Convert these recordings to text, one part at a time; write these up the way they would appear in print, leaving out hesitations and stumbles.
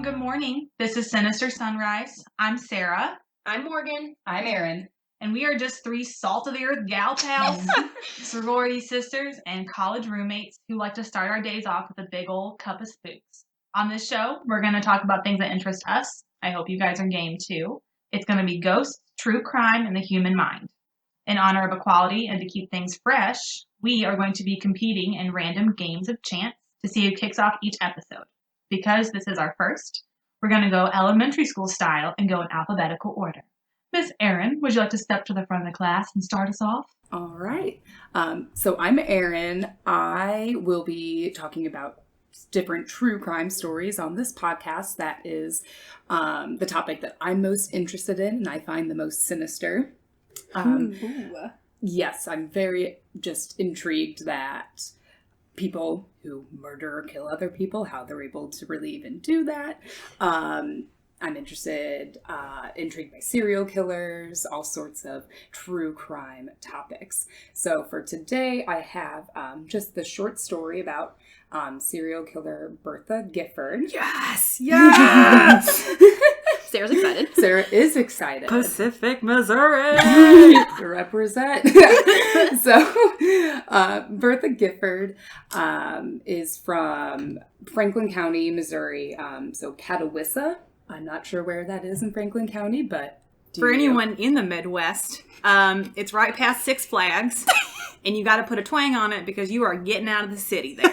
good morning. This is Sinister Sunrise. I'm Sarah. I'm Morgan. I'm Erin. And we are just three salt-of-the-earth gal pals, sorority sisters, and college roommates who like to start our days off with a big old cup of spooks. On this show, we're going to talk about things that interest us. I hope you guys are game too. It's going to be ghosts, true crime, and the human mind. In honor of equality and to keep things fresh, we are going to be competing in random games of chance to see who kicks off each episode. Because this is our first, we're going to go elementary school style and go in alphabetical order. Miss Erin, would you like to step to the front of the class and start us off? All right. So I'm Erin. I will be talking about different true crime stories on this podcast. That is the topic that I'm most interested in and I find the most sinister. Yes, I'm very just intrigued that people who murder or kill other people, how they're able to really even do that. I'm intrigued by serial killers, all sorts of true crime topics. So for today, I have just the short story about serial killer Bertha Gifford. Yes! Yes! Sarah's excited. Sarah is excited. Pacific, Missouri! Represent. So, Bertha Gifford is from Franklin County, Missouri. So, Catawissa. I'm not sure where that is in Franklin County, but for anyone in the Midwest, it's right past Six Flags, and you got to put a twang on it because you are getting out of the city there.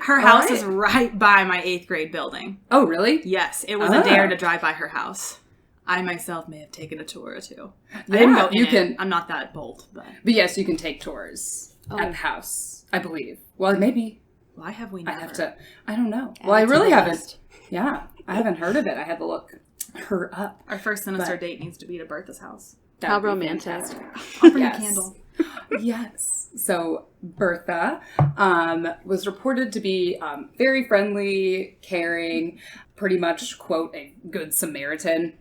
Her house is right by my 8th grade building. Oh, really? Yes, it was a dare to drive by her house. I myself may have taken a tour or two. Yeah, I didn't go in it. I'm not that bold, but yes, you can take tours at the house, I believe. Well, maybe. Why have we never? I don't know. Well, I really haven't. Yeah, I haven't heard of it. I had to look her up. Our first sinister date needs to be to Bertha's house. How romantic. I'll bring a candle. Yes. So Bertha was reported to be very friendly, caring, pretty much, quote, a good Samaritan.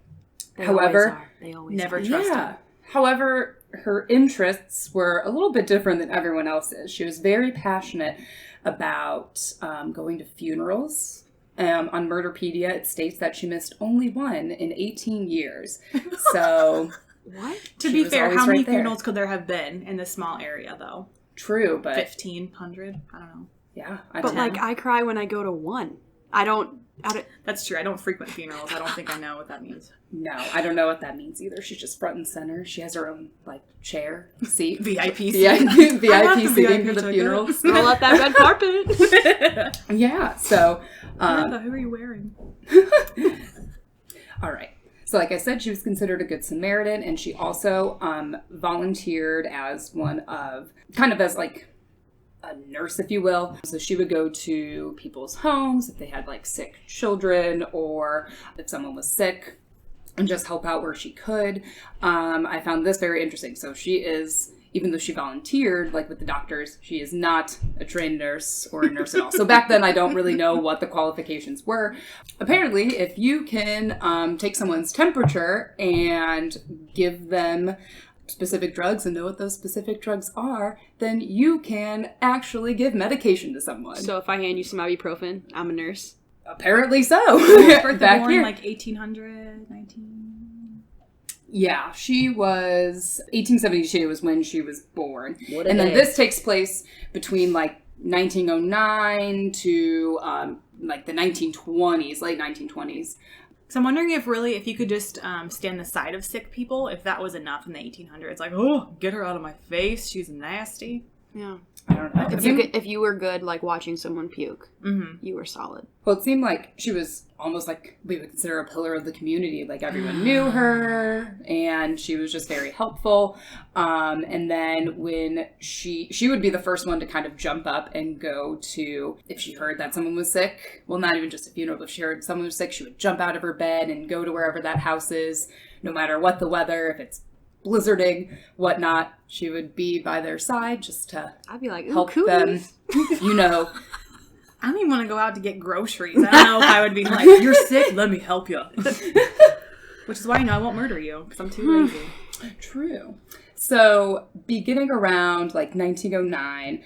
They always never trust her. However, her interests were a little bit different than everyone else's. She was very passionate about going to funerals. On Murderpedia, it states that she missed only one in 18 years. So... What? To be fair, how many funerals could there have been in this small area, though? True, but... 1,500? I don't know. Yeah. I cry when I go to one. I don't... That's true. I don't frequent funerals. I don't think I know what that means. No, I don't know what that means either. She's just front and center. She has her own, seat. VIP seat. VIP seating for the funerals. Roll up that red carpet. Yeah, so... Who are you wearing? All right. So like I said, she was considered a good Samaritan, and she also volunteered as as a nurse, if you will. So she would go to people's homes if they had sick children or if someone was sick and just help out where she could. I found this very interesting. So she is, even though she volunteered, with the doctors, she is not a trained nurse or a nurse at all. So back then, I don't really know what the qualifications were. Apparently, if you can take someone's temperature and give them specific drugs and know what those specific drugs are, then you can actually give medication to someone. So if I hand you some ibuprofen, I'm a nurse? Apparently so. Back here. 1800, 19... Yeah, she was 1872 was when she was born. Then this takes place between 1909 to the 1920s, late 1920s. So I'm wondering if you could just stand the side of sick people, if that was enough in the 1800s. Get her out of my face. She's nasty. Yeah. I don't know. If you were good, watching someone puke, you were solid. Well, it seemed like she was almost we would consider a pillar of the community. Everyone knew her, and she was just very helpful. And then when she would be the first one to kind of jump up and go to, if she heard that someone was sick, well, not even just a funeral, but if she heard someone was sick, she would jump out of her bed and go to wherever that house is, no matter what the weather, if it's blizzarding, whatnot, she would be by their side just to I'd be like, help them, I don't even want to go out to get groceries. I don't know if I would be you're sick, let me help you. Which is why, I won't murder you, because I'm too lazy. True. So, beginning around like 1909,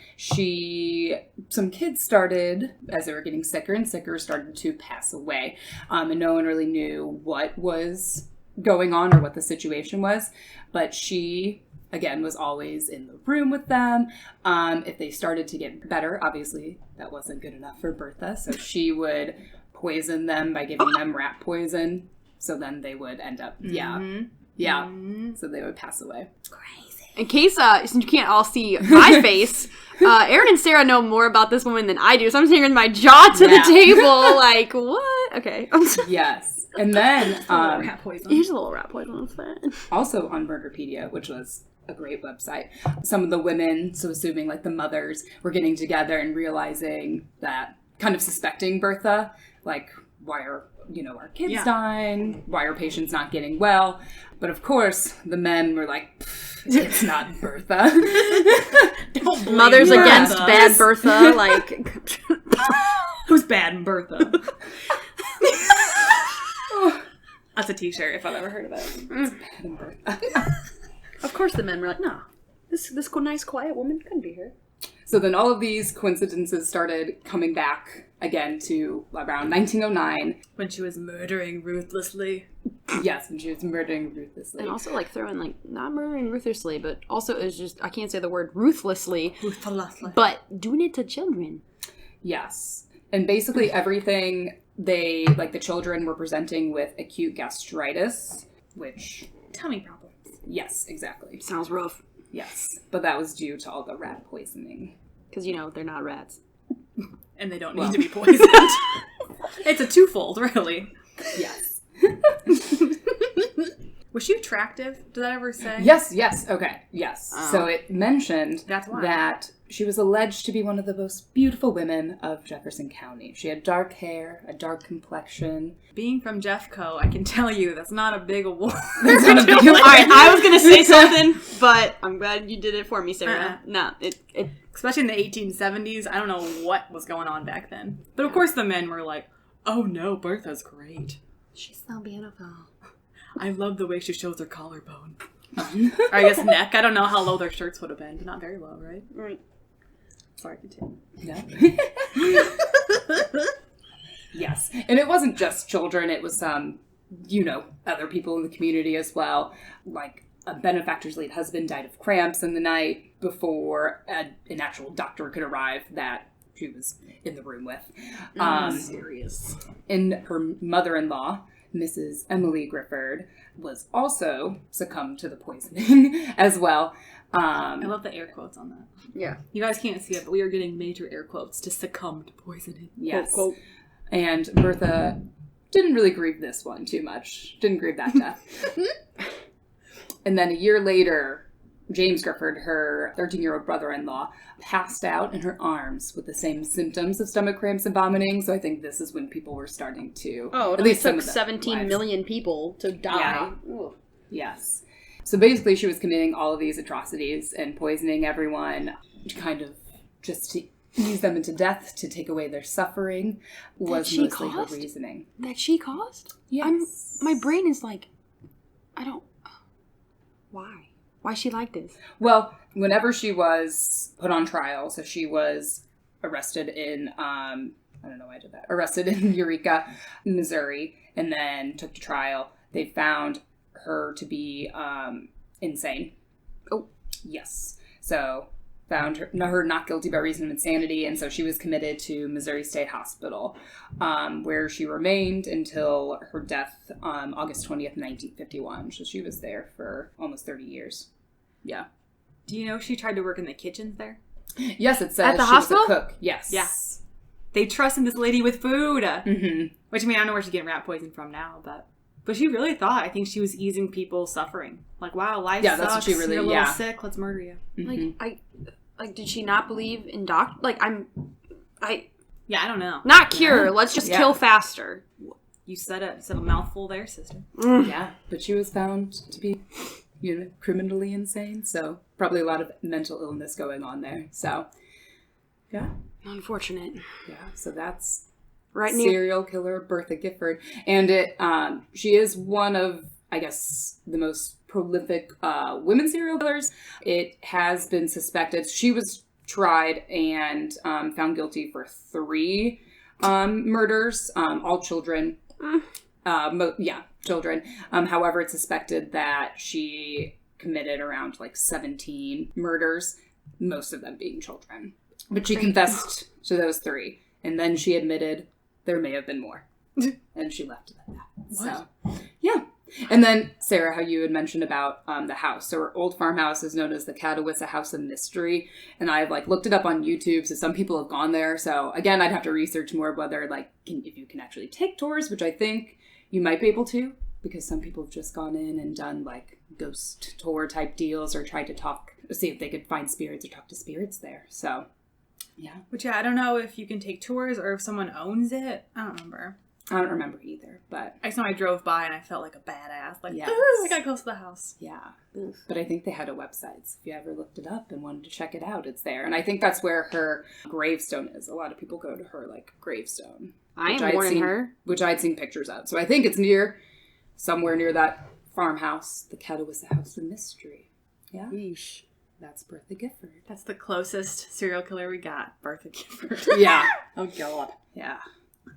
some kids started, as they were getting sicker and sicker, started to pass away. And no one really knew what was going on or what the situation was. But she, again, was always in the room with them. If they started to get better, obviously that wasn't good enough for Bertha. So she would poison them by giving them rat poison. So then they would end up, so they would pass away. Crazy. In case, since you can't all see my face, Erin and Sarah know more about this woman than I do, so I'm sitting with my jaw to the table, like, what? Okay. Yes. And then, rat poison. Here's a little rat poison. That's fine. Also on Murderpedia, which was a great website, some of the women, so assuming like the mothers, were getting together and realizing that, kind of suspecting Bertha, like, why are our kids dying? Why are patients not getting well? But of course, the men were like, it's not Bertha. Mothers against bad Bertha, like... Who's bad Bertha? That's a t-shirt if I've ever heard of it. Bad Bertha. Of course the men were like, no, this nice quiet woman couldn't be here. So then all of these coincidences started coming back again to around 1909. When she was murdering ruthlessly. Yes, when she was murdering ruthlessly. And also like throwing like, not murdering ruthlessly, but also it's just, I can't say the word ruthlessly, but doing it to children. Yes. And basically everything the children were presenting with acute gastritis, which... Tummy problems. Yes, exactly. Sounds rough. Yes, but that was due to all the rat poisoning. Because, they're not rats. And they don't need to be poisoned. It's a twofold, really. Yes. Was she attractive? Did that ever say? Yes. Okay. Yes. Oh. So it mentioned that she was alleged to be one of the most beautiful women of Jefferson County. She had dark hair, a dark complexion. Being from Jeffco, I can tell you that's not a big award. That's not a big award. Alright, I was gonna say something, but I'm glad you did it for me, Sarah. No, it especially in the 1870s, I don't know what was going on back then. But of course the men were like, oh no, Bertha's great. She's so beautiful. I love the way she shows her collarbone. Or I guess neck. I don't know how low their shirts would have been, but not very low, right? Right. Sorry, continue. Yeah. Yes. And it wasn't just children. It was, other people in the community as well. Like, a benefactor's late husband died of cramps in the night before an actual doctor could arrive that she was in the room with. Mysterious. And her mother-in-law, Mrs. Emily Gifford, was also succumbed to the poisoning as well. I love the air quotes on that. Yeah. You guys can't see it, but we are getting major air quotes to succumb to poisoning. Yes. Quote, quote. And Bertha didn't really grieve this one too much. Didn't grieve that death. And then a year later, James Gifford, her 13-year-old brother-in-law, passed out in her arms with the same symptoms of stomach cramps and vomiting. So I think this is when people were starting to... Oh, it only took 17 million people to die. Yeah. Yes. So basically she was committing all of these atrocities and poisoning everyone, kind of just to ease them into death, to take away their suffering, was mostly her reasoning. That she caused? Yes. My brain is like, I don't... Why? Why is she like this? Well, whenever she was put on trial, so she was arrested in, I don't know why I did that, arrested in Eureka, Missouri, and then took to trial. They found her to be insane. Oh. Yes. So found her not guilty by reason of insanity, and so she was committed to Missouri State Hospital, where she remained until her death on August 20th, 1951. So she was there for almost 30 years. Yeah. Do you know she tried to work in the kitchens there? Yes, it says at the she hospital? was a cook. Yes. Yeah. They trusted this lady with food. Mm-hmm. Which, I mean, I don't know where she's getting rat poison from now, but she really thought, I think she was easing people's suffering. Like, wow, life sucks. That's what she really, you're a little sick, let's murder you. Mm-hmm. Like, did she not believe in Yeah, I don't know. not cure, let's just kill faster. You said a mouthful there, sister. Yeah, but she was found to be, criminally insane, so probably a lot of mental illness going on there. So, yeah. Unfortunate. Yeah, so that's Right near serial killer Bertha Gifford. And she is one of, I guess, the most prolific women serial killers. It has been suspected. She was tried and found guilty for 3 murders, all children. Children. However, it's suspected that she committed around like 17 murders, most of them being children. But she confessed to those 3, and then she admitted there may have been more. And she left it at that. So, yeah. And then, Sarah, how you had mentioned about the house. So her old farmhouse is known as the Catawissa House of Mystery. And I've looked it up on YouTube. So some people have gone there. So again, I'd have to research more whether if you can actually take tours, which I think you might be able to, because some people have just gone in and done ghost tour type deals or tried to see if they could find spirits or talk to spirits there. So, yeah. Which, I don't know if you can take tours or if someone owns it. I don't remember. I don't remember either, but I just know I drove by and I felt like a badass. Yes. Ooh, I got close to the house. Yeah. But I think they had a website, so if you ever looked it up and wanted to check it out, it's there. And I think that's where her gravestone is. A lot of people go to her, gravestone. I am warning her. Which I'd seen pictures of. So I think it's somewhere near that farmhouse, the Catawissa House of Mystery. Yeah. Yeesh. That's Bertha Gifford. That's the closest serial killer we got, Bertha Gifford. Yeah. Oh, God. Yeah.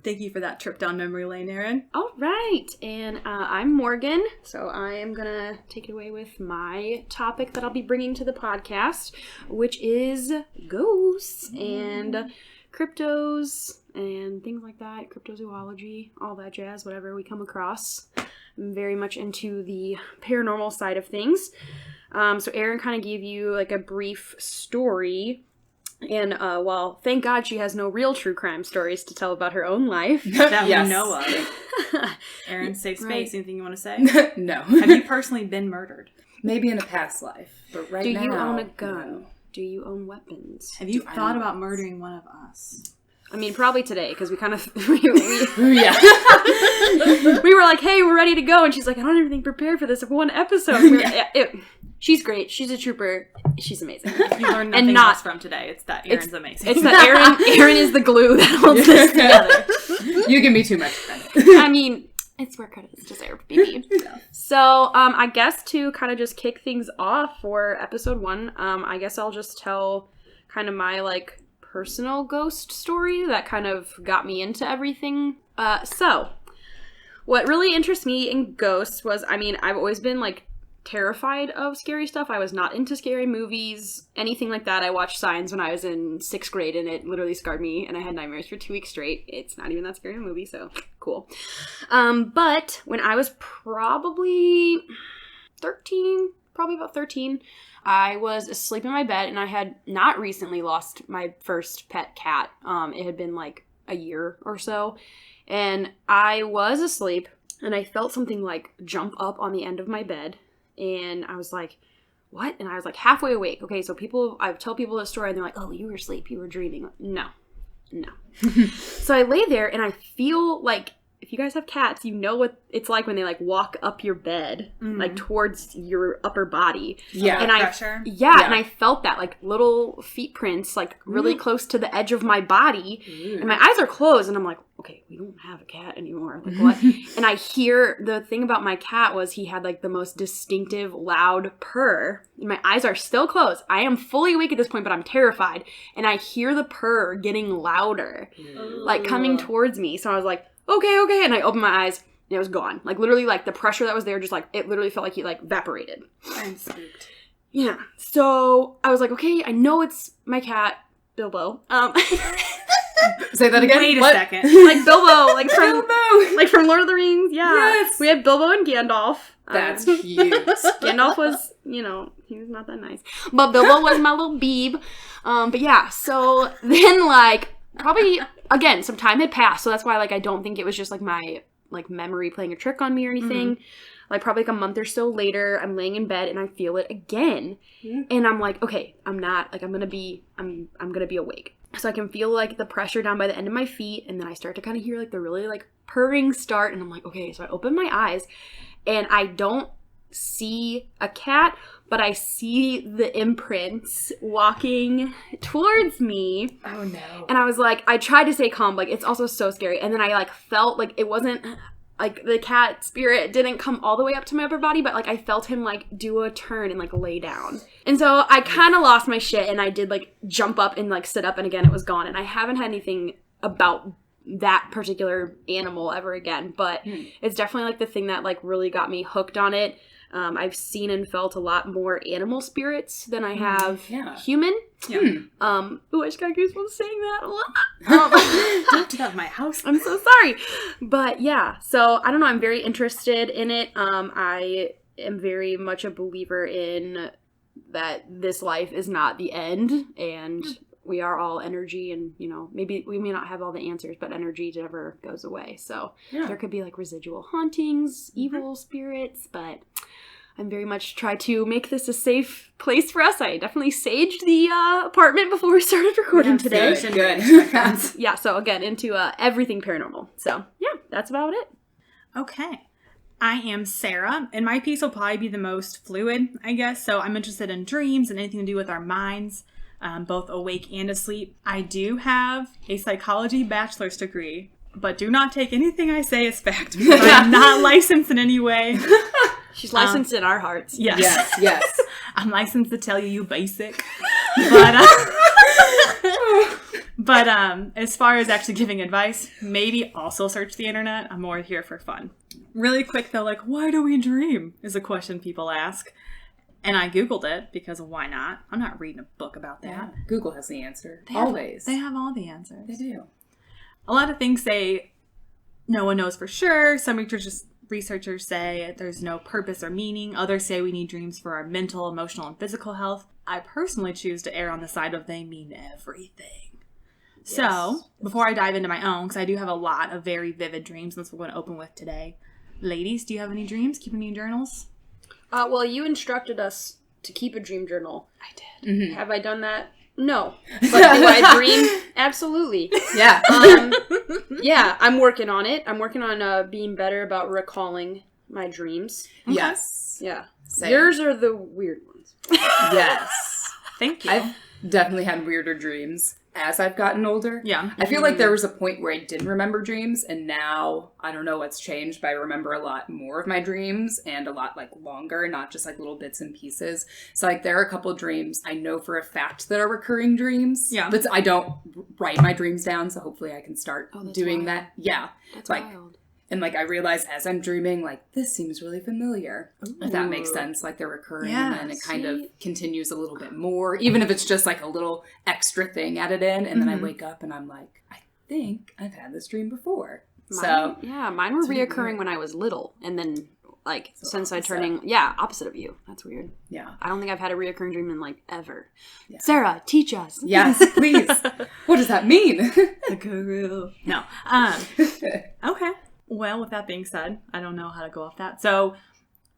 Thank you for that trip down memory lane, Erin. All right, and I'm Morgan, so I am going to take it away with my topic that I'll be bringing to the podcast, which is ghosts and cryptos and things like that, cryptozoology, all that jazz, whatever we come across. I'm very much into the paranormal side of things. So Erin kind of gave you a brief story. And, thank God she has no real true crime stories to tell about her own life. That Yes. we know of. Erin, safe space. Right. Anything you want to say? No. Have you personally been murdered? Maybe in a past life, but right Do now... you own a gun? No. Do you own weapons? Have you Do I thought know about this? murdering one of us? I mean, probably today, because we kind of... Yeah. we were like, hey, we're ready to go. And she's like, I don't have anything prepared for this one episode. She's great. She's a trooper. She's amazing. You learned And nothing not- else from today. It's that Erin's amazing. It's that Erin is the glue that holds this together. You give me too much credit. I mean, it's where credit is deserved, baby. So, I guess to kind of just kick things off for episode 1, I guess I'll just tell kind of my, personal ghost story that kind of got me into everything. So, what really interests me in ghosts was, I've always been, terrified of scary stuff. I was not into scary movies, anything like that. I watched Signs when I was in 6th grade, and it literally scarred me, and I had nightmares for 2 weeks straight. It's not even that scary of a movie, so cool. But when I was probably 13, I was asleep in my bed, and I had not recently lost my first pet cat. It had been a year or so, and I was asleep, and I felt something jump up on the end of my bed. And I was like, what? And I was halfway awake. Okay, so I tell people this story and they're like, oh, you were asleep, you were dreaming. No. So I lay there and I feel if you guys have cats, you know what it's like when they walk up your bed, towards your upper body. Yeah. And pressure. Yeah, and I felt that little feet prints really close to the edge of my body. And my eyes are closed and I'm like, okay, we don't have a cat anymore. What? And I hear, the thing about my cat was he had the most distinctive loud purr. And my eyes are still closed. I am fully awake at this point, but I'm terrified. And I hear the purr getting louder, coming towards me. So I was like, okay. And I opened my eyes and it was gone. Literally, the pressure that was there, just it literally felt like he evaporated. I'm spooked. Yeah. So I was like, okay, I know it's my cat, Bilbo. Say that again? Wait a What? second. Bilbo, from Lord of the Rings. Yeah. Yes. We had Bilbo and Gandalf. That's cute. Gandalf was, he was not that nice. But Bilbo was my little beeb. But yeah, so then probably, again, some time had passed. So that's why I don't think it was just my memory playing a trick on me or anything. Probably a month or so later, I'm laying in bed and I feel it again. And I'm like, okay, I'm not, I'm gonna be awake. So I can feel the pressure down by the end of my feet, and then I start to kind of hear the really purring start, and I'm like, okay. So I open my eyes and I don't see a cat, but I see the imprints walking towards me. Oh no. And I was like, I tried to stay calm, it's also so scary. And then I felt it wasn't like the cat spirit didn't come all the way up to my upper body, but like I felt him like do a turn and like lay down. And so I kind of lost my shit, and I did like jump up and like sit up, and again it was gone. And I haven't had anything about that particular animal ever again, but it's definitely like the thing that like really got me hooked on it. I've seen and felt a lot more animal spirits than I have human. Yeah. Ooh, I just got goosebumps saying that. Don't do that in my house. I'm so sorry. But yeah, so I don't know. I'm very interested in it. I am very much a believer in that this life is not the end, and we are all energy, and you know, maybe we may not have all the answers, but energy never goes away. So there could be like residual hauntings, evil spirits, but I'm very much try to make this a safe place for us. I definitely saged the apartment before we started recording today. Good. Yeah, so again, into everything paranormal. So yeah, that's about it. Okay. I am Sarah, and my piece will probably be the most fluid, I guess. So I'm interested in dreams and anything to do with our minds, both awake and asleep. I do have a psychology bachelor's degree, but do not take anything I say as fact, because I'm not licensed in any way. She's licensed in our hearts. Yes. I'm licensed to tell you basic. But as far as actually giving advice, maybe also search the internet. I'm more here for fun. Really quick though, like, why do we dream is a question people ask. And I Googled it because why not? I'm not reading a book about that. Yeah. Google has the answer. They have all the answers. They do. A lot of things say no one knows for sure. Some researchers say there's no purpose or meaning. Others say we need dreams for our mental, emotional, and physical health. I personally choose to err on the side of they mean everything. Yes. So, before I dive into my own, because I do have a lot of very vivid dreams, that's what we're going to open with today. Ladies, do you have any dreams? Keep any journals? Well, you instructed us to keep a dream journal. I did. Mm-hmm. Have I done that? No. But do I dream? Absolutely. Yeah. Yeah, I'm working on it. I'm working on being better about recalling my dreams. Okay. Yes. Yeah. Same. Yours are the weird ones. Yes. Thank you. I've definitely had weirder dreams as I've gotten older. Yeah. I feel like there was a point where I didn't remember dreams, and now I don't know what's changed, but I remember a lot more of my dreams and a lot like longer, not just like little bits and pieces. So like there are a couple dreams I know for a fact that are recurring dreams. Yeah. But I don't write my dreams down, so hopefully I can start doing wild. that. Yeah. That's like, wild. And like I realize as I'm dreaming, like this seems really familiar. If that makes sense. Like they're recurring, and then it kind of continues a little bit more, even if it's just like a little extra thing added in. And then I wake up and I'm like, I think I've had this dream before. Mine were reoccurring when I was little, and then like since I turning opposite of you. That's weird. Yeah. I don't think I've had a reoccurring dream in like ever. Yeah. Sarah, teach us. Yes, please. What does that mean? The guru. No. Okay. Well, with that being said, I don't know how to go off that. So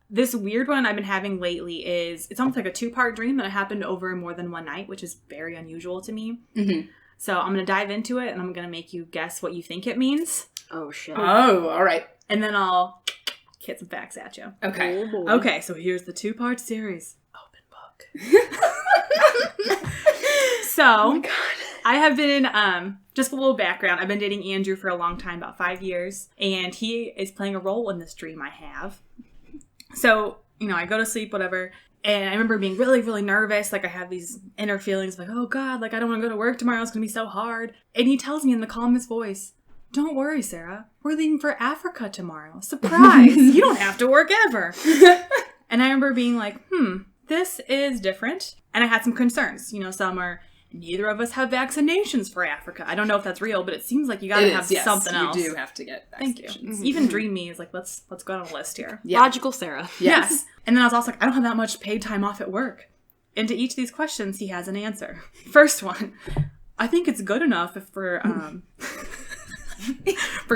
this weird one I've been having lately it's almost like a 2-part dream that happened over more than one night, which is very unusual to me. Mm-hmm. So I'm going to dive into it, and I'm going to make you guess what you think it means. Oh, shit. Oh, all right. And then I'll hit some facts at you. Okay. Oh, okay, so here's the 2-part series. Open book. So, oh my God. I have been, just a little background, I've been dating Andrew for a long time, about 5 years, and he is playing a role in this dream I have. So, you know, I go to sleep, whatever, and I remember being really, really nervous, like I have these inner feelings like, oh God, like I don't want to go to work tomorrow, it's going to be so hard. And he tells me in the calmest voice, don't worry, Sarah, we're leaving for Africa tomorrow. Surprise! You don't have to work ever. And I remember being like, this is different. And I had some concerns, you know, some are, neither of us have vaccinations for Africa. I don't know if that's real, but it seems like you gotta have something else. You do have to get vaccinations. Thank you. Mm-hmm. Even Dream Me is like, let's go on a list here. Yeah. Logical Sarah. Yes. And then I was also like, I don't have that much paid time off at work. And to each of these questions, he has an answer. First one, I think it's good enough if for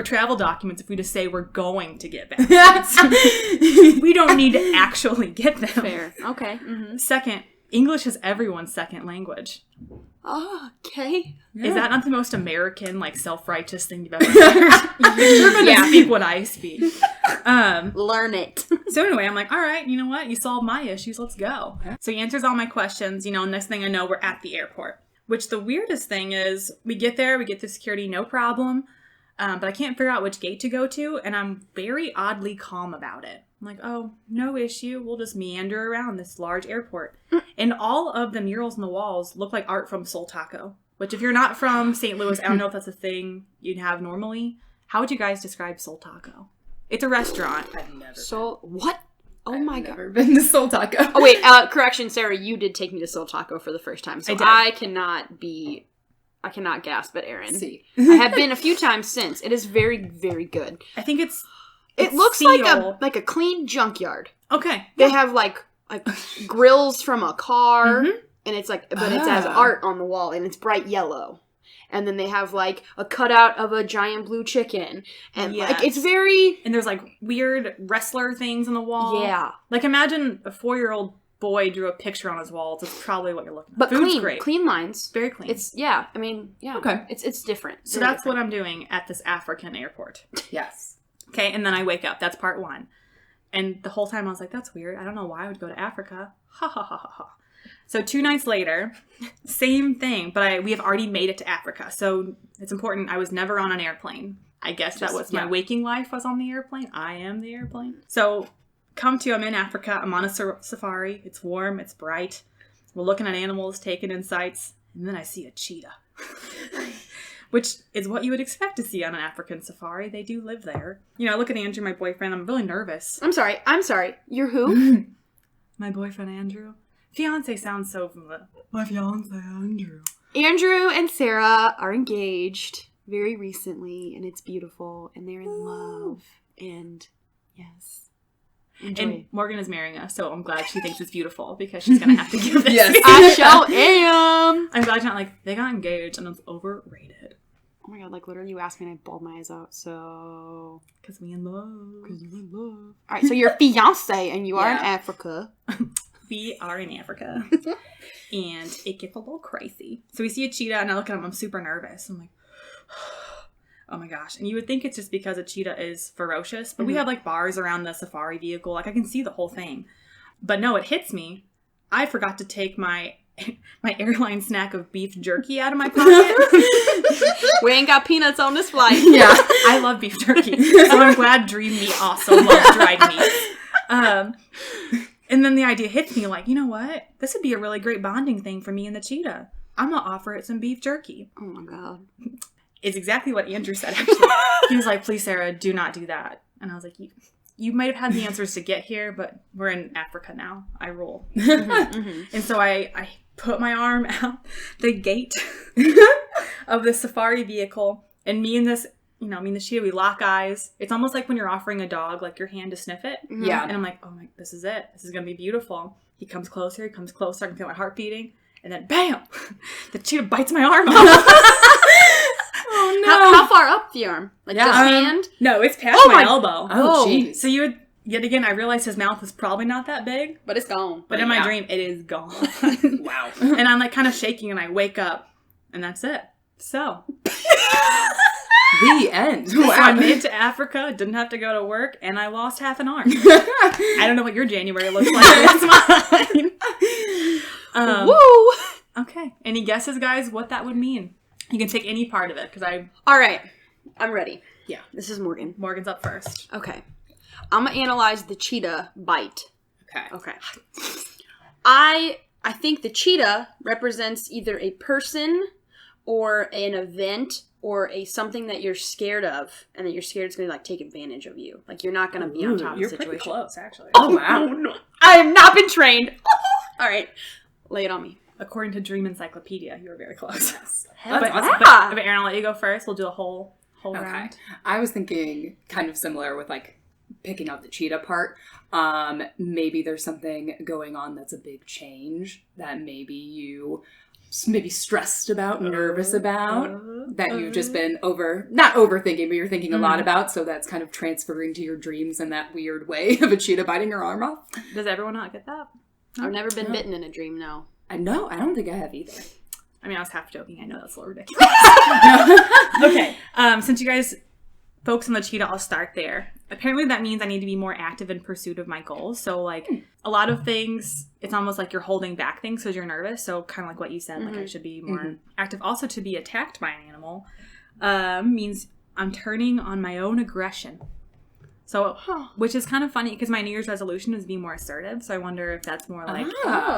travel documents if we just say we're going to get vaccines. We don't need to actually get them. Fair. Okay. Mm-hmm. Second, English is everyone's second language. Oh, okay. Yeah. Is that not the most American, like, self-righteous thing you've ever heard? You're going to speak what I speak. Learn it. So anyway, I'm like, all right, you know what? You solved my issues. Let's go. Okay. So he answers all my questions. You know, next thing I know, we're at the airport. Which the weirdest thing is, we get there, we get through security, no problem. But I can't figure out which gate to go to, and I'm very oddly calm about it. I'm like, oh, no issue. We'll just meander around this large airport. And all of the murals on the walls look like art from Soul Taco, which if you're not from St. Louis, I don't know if that's a thing you'd have normally. How would you guys describe Soul Taco? It's a restaurant. I've never What? Oh my god. I've never been to Soul Taco. Oh wait, correction, Sarah, you did take me to Soul Taco for the first time, so I cannot gasp at Erin. See. I have been a few times since. It is very, very good. I think it looks like a clean junkyard. Okay. They have like grills from a car, and it's like, but it has art on the wall, and it's bright yellow. And then they have like a cutout of a giant blue chicken, and like it's very. And there's like weird wrestler things on the wall. Yeah. Like imagine a 4-year-old boy drew a picture on his walls. That's probably what you're looking at. But Food's great. Clean lines. Very clean. Okay. It's different. So that's what I'm doing at this African airport. Yes. Okay, and then I wake up. That's part 1. And the whole time I was like, that's weird. I don't know why I would go to Africa. Ha ha ha ha ha. So 2 nights later, same thing, but we have already made it to Africa. So it's important. I was never on an airplane. I guess that was my waking life was on the airplane. I am the airplane. So I'm in Africa. I'm on a safari. It's warm. It's bright. We're looking at animals, taking in sights. And then I see a cheetah, which is what you would expect to see on an African safari. They do live there. You know, I look at Andrew, my boyfriend. I'm really nervous. I'm sorry. You're who? My boyfriend, Andrew. Fiance sounds so familiar. My fiance, Andrew. Andrew and Sarah are engaged very recently, and it's beautiful, and they're in love, and yes. Enjoy. And Morgan is marrying us, so I'm glad she thinks it's beautiful because she's going to have to give this. Yes. I shall am. I'm glad you're not like, they got engaged and it's overrated. Oh my god, like literally you asked me and I bawled my eyes out, so. Because we in love. Alright, so you're fiance and you are in Africa. We are in Africa. And it gets a little crazy. So we see a cheetah and I look at him, I'm super nervous. I'm like, oh my gosh. And you would think it's just because a cheetah is ferocious, but we have like bars around the safari vehicle. Like I can see the whole thing. But no, it hits me. I forgot to take my airline snack of beef jerky out of my pocket. We ain't got peanuts on this flight. Yeah. I love beef jerky. So I'm glad Dream Meat also loves dried meat. And then the idea hits me like, you know what? This would be a really great bonding thing for me and the cheetah. I'm going to offer it some beef jerky. Oh my god. It's exactly what Andrew said, actually. He was like, please, Sarah, do not do that. And I was like, you might have had the answers to get here, but we're in Africa now. I rule. And so I put my arm out the gate of the safari vehicle, and me and the cheetah, we lock eyes. It's almost like when you're offering a dog, like your hand to sniff it. Yeah. And I'm like, oh my, this is it. This is going to be beautiful. He comes closer. I can feel my heart beating. And then, bam! The cheetah bites my arm off. Oh, no. How far up the arm? Like just hand? No, it's past my elbow. Oh, jeez. So you would, yet again, I realized his mouth was probably not that big. But it's gone. But in my dream, it is gone. Wow. And I'm like kind of shaking and I wake up. And that's it. So. The end. Wow. So I made it to Africa, didn't have to go to work, and I lost half an arm. I don't know what your January looks like, but that's mine. Woo! Okay. Any guesses, guys, what that would mean? You can take any part of it, because Alright. I'm ready. Yeah. This is Morgan. Morgan's up first. Okay. I'm going to analyze the cheetah bite. Okay. I think the cheetah represents either a person or an event or something that you're scared of, and that you're scared it's going to like take advantage of you. Like you're not going to be on top of the situation. You're pretty close, actually. Oh, wow. No. I have not been trained. All right. Lay it on me. According to Dream Encyclopedia, you were very close. That's But Erin, I'll let you go first. We'll do a whole round. I was thinking kind of similar with like picking out the cheetah part. Maybe there's something going on that's a big change that maybe you stressed about, nervous about, that you've just been not overthinking, but you're thinking a lot about, so that's kind of transferring to your dreams in that weird way of a cheetah biting your arm off. Does everyone not get that? I've never been bitten in a dream, no. I don't think I have either. I mean, I was half joking. I know that's a little ridiculous. Okay. Since you guys focus on the cheetah, I'll start there. Apparently that means I need to be more active in pursuit of my goals. So like a lot of things, it's almost like you're holding back things because you're nervous. So kind of like what you said, like I should be more active. Also to be attacked by an animal means I'm turning on my own aggression. So, which is kind of funny because my New Year's resolution is being more assertive. So I wonder if that's more like,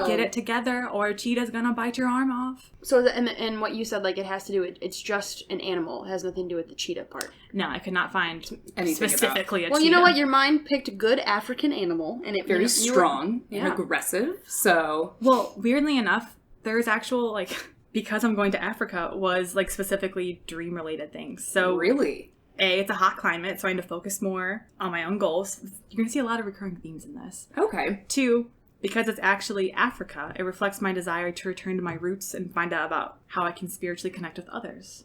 get it together, or cheetah's gonna bite your arm off. So, and what you said, like, it has to do with, it's just an animal. It has nothing to do with the cheetah part. No, I could not find Anything specifically a cheetah. Well, you know what? Your mind picked a good African animal. And it Very you strong and aggressive, so... Well, weirdly enough, there's actual, like, because I'm going to Africa, was, like, specifically dream-related things. So Really? A, it's a hot climate, so I need to focus more on my own goals. You're going to see a lot of recurring themes in this. Okay. 2, because it's actually Africa, it reflects my desire to return to my roots and find out about how I can spiritually connect with others.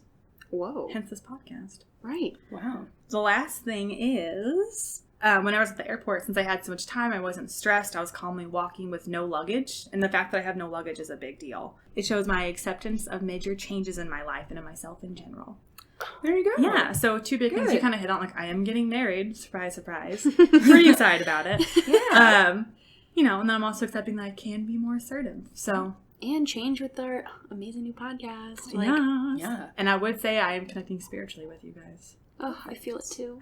Whoa. Hence this podcast. Right. Wow. The last thing is, when I was at the airport, since I had so much time, I wasn't stressed. I was calmly walking with no luggage. And the fact that I have no luggage is a big deal. It shows my acceptance of major changes in my life and in myself in general. There you go. Yeah, so 2 big things you kind of hit on. Like, I am getting married. Surprise, surprise. Pretty excited about it. Yeah. You know, and then I'm also accepting that I can be more assertive. So... And change with our amazing new podcast. Like, Yeah. And I would say I am connecting spiritually with you guys. oh, I feel it too.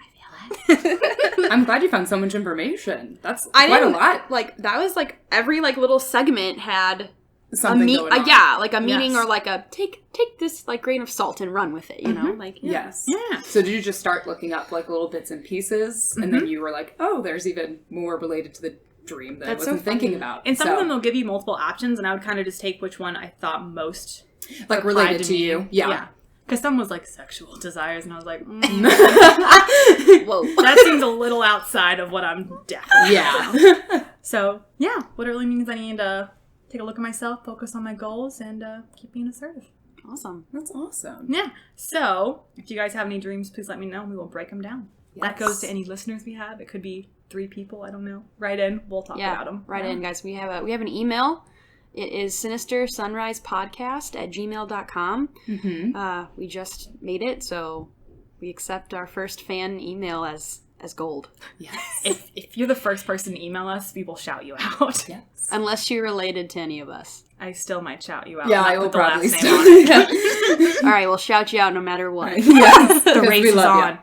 I'm glad you found so much information. That's quite a lot. Like, that was like every like little segment had Something going on. like a meaning Yes. or like a take this like grain of salt and run with it, you know? Like Yes. Yeah. So did you just start looking up like little bits and pieces, and then you were like, oh, there's even more related to the dream that That's I wasn't so funny. thinking about. And some So, of them will give you multiple options, and I would kind of just take which one I thought most like applied related to me. you. Yeah. Because some was like sexual desires, and I was like, whoa. that seems a little outside of what I'm definitely. Yeah. So, yeah, what it really means, I need to take a look at myself, focus on my goals, and keep being assertive. Awesome. That's awesome. Yeah. So, if you guys have any dreams, please let me know, and we will break them down. That goes to any listeners we have. It could be 3 people. I don't know. Write in. We'll talk about them. Write in, guys. We have an email. It is sinistersunrisepodcast@gmail.com. Mm-hmm. We just made it, so we accept our first fan email as gold. Yes. If you're the first person to email us, we will shout you out. Yes. Unless you're related to any of us. I still might shout you out. Yeah, and I not will put the probably last still. name on it. All right, we'll shout you out no matter what. Yes. The race is on.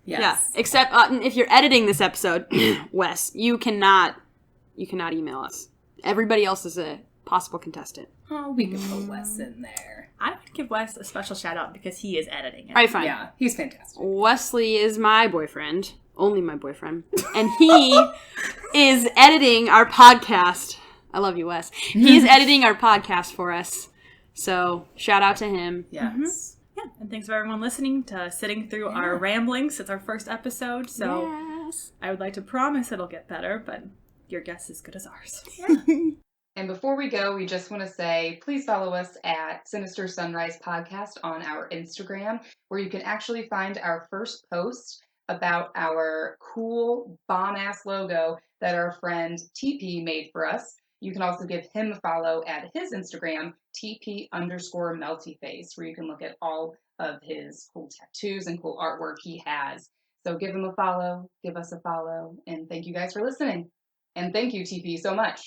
Yes. Yeah, except if you're editing this episode, Wes, you cannot email us. Everybody else is a possible contestant. Oh, we can put Wes in there. I would give Wes a special shout out because he is editing it. All right, fine. Yeah, he's fantastic. Wesley is my boyfriend, only my boyfriend, and he is editing our podcast. I love you, Wes. He's editing our podcast for us. So, shout out to him. Yes. Yeah, and thanks for everyone listening to sitting through our ramblings. It's our first episode, so Yes. I would like to promise it'll get better, but your guess is as good as ours. And before we go, we just want to say, please follow us at Sinister Sunrise Podcast on our Instagram, where you can actually find our first post about our cool bomb-ass logo that our friend TP made for us. You can also give him a follow at his Instagram, TP_meltyface, where you can look at all of his cool tattoos and cool artwork he has. So give him a follow, give us a follow, and thank you guys for listening. And thank you, TP, so much.